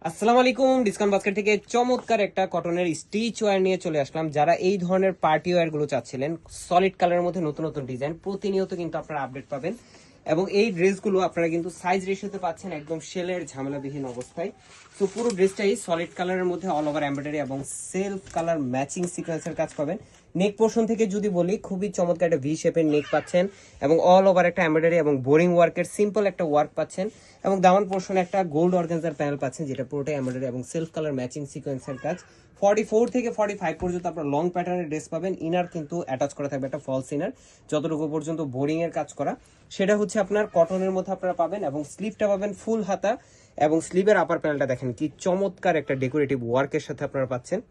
আসসালামু আলাইকুম। Discount basket থেকে চমৎকার একটা কটনের স্টিচ ওয়্যার নিয়ে চলে আসলাম। যারা এই ধরনের পার্টি ওয়্যার গুলো চাচ্ছিলেন, সলিড কালারের মধ্যে নতুন নতুন ডিজাইন প্রতিনিয়ত কিন্তু আপনারা আপডেট পাবেন। এবং এই ড্রেসগুলো আপনারা কিন্তু সাইজ রেশিওতে পাচ্ছেন একদম সেলের ঝামেলাবিহীন অবস্থায়। তো পুরো ড্রেসটাই সলিড কালারের মধ্যে অল ওভার এমব্রয়ডারি এবং সেলফ কালার ম্যাচিং সিকোয়েন্সের কাজ পাবেন। নেক পোর্শন থেকে যদি বলি, খুবই চমৎকার একটা ভি শেপের নেক পাচ্ছেন এবং অল ওভার একটা এমব্রয়ডারি এবং বোরিং ওয়ার্কের সিম্পল একটা ওয়ার্ক পাচ্ছেন। এবং দামান পোর্শনে একটা গোল্ড অর্গানজার প্যানেল পাচ্ছেন, যেটা পুরোটাই এমব্রয়ডারি এবং সেলফ কালার ম্যাচিং সিকোয়েন্সের কাজ। 44 থেকে 45 পর্যন্ত আপনার লং প্যাটার্নের ড্রেস পাবেন। ইনার কিন্তু অ্যাটাচ করা থাকবে একটা ফলস ইনার, যতটুকু পর্যন্ত বোরিং এর কাজ করা সেটা হচ্ছে আপনার কটনের মধ্যে আপনারা পাবেন। এবং স্লিভটা পাবেন ফুল হাতা এবং স্লিভের আপার প্যানেলটা দেখেন কি চমৎকার একটা ডেকোরেটিভ ওয়ার্কের সাথে আপনারা পাচ্ছেন।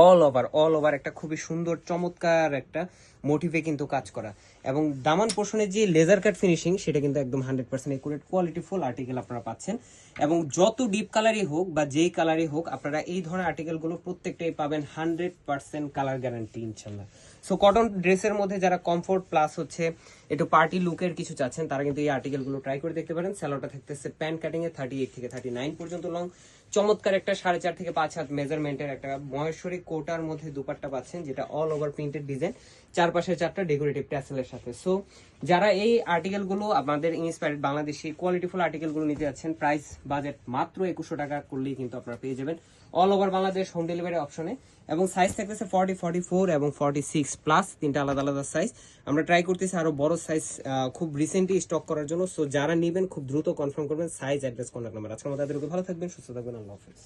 অল ওভার একটা খুবই সুন্দর চমৎকার একটা মোটিভে কিন্তু কাজ করা। এবং দামান পোর্শনের যে লেজার কাট ফিনিশিং সেটা কিন্তু একদম 100% একুরেট কোয়ালিটি ফুল আর্টিকেল আপনারা পাচ্ছেন। এবং যত ডিপ কালারই হোক বা যেই কালারই হোক, আপনারা এই ধরনের আর্টিকেলগুলো প্রত্যেকটাই পাবেন 100% কালার গ্যারান্টি ইনশাল্লাহ। সো কটন ড্রেসের মধ্যে যারা কমফোর্ট প্লাস হচ্ছে একটু পার্টি লুকের কিছু চাচ্ছেন, তারা কিন্তু এই আর্টিকেলগুলো ট্রাই করে দেখতে পারেন। স্যালোটা থাকতেছে প্যান্ট কাটিং এ 38 থেকে 39 পর্যন্ত লং, চমৎকার একটা 4.5 থেকে 5 হাত মেজারমেন্টের একটা মহেশ্বরী কোটার মধ্যে দুপাট্টা পাচ্ছেন, যেটা অল ওভার প্রিন্টেড ডিজাইন, চারপাশে 4টা ডেকোরেটিভ ট্যাসেলের সাথে। সো যারা এই আর্টিকেলগুলো আমাদের ইন্সপায়ার্ড বাংলাদেশি কোয়ালিটিফুল আর্টিকেলগুলো নিতে যাচ্ছেন, প্রাইস বাজেট মাত্র 2100 টাকা করলেই কিন্তু আপনারা পেয়ে যাবেন all over Bangladesh home delivery অপশনে। এবং সাইজ থাকতেছে 40, 44 এবং 46 প্লাস, তিনটা আলাদা আলাদা সাইজ। আমরা ট্রাই করতেছি আরো বড় সাইজ খুব রিসেন্টলি স্টক করার জন্য। সো যারা নেবেন খুব দ্রুত কনফার্ম করবেন সাইজ, অ্যাড্রেস, কন্ট্যাক্ট নাম্বার। আজকের মতো তাদেরকে ভালো থাকবেন, সুস্থ থাকবেন। আল্লাহ হাফেজ।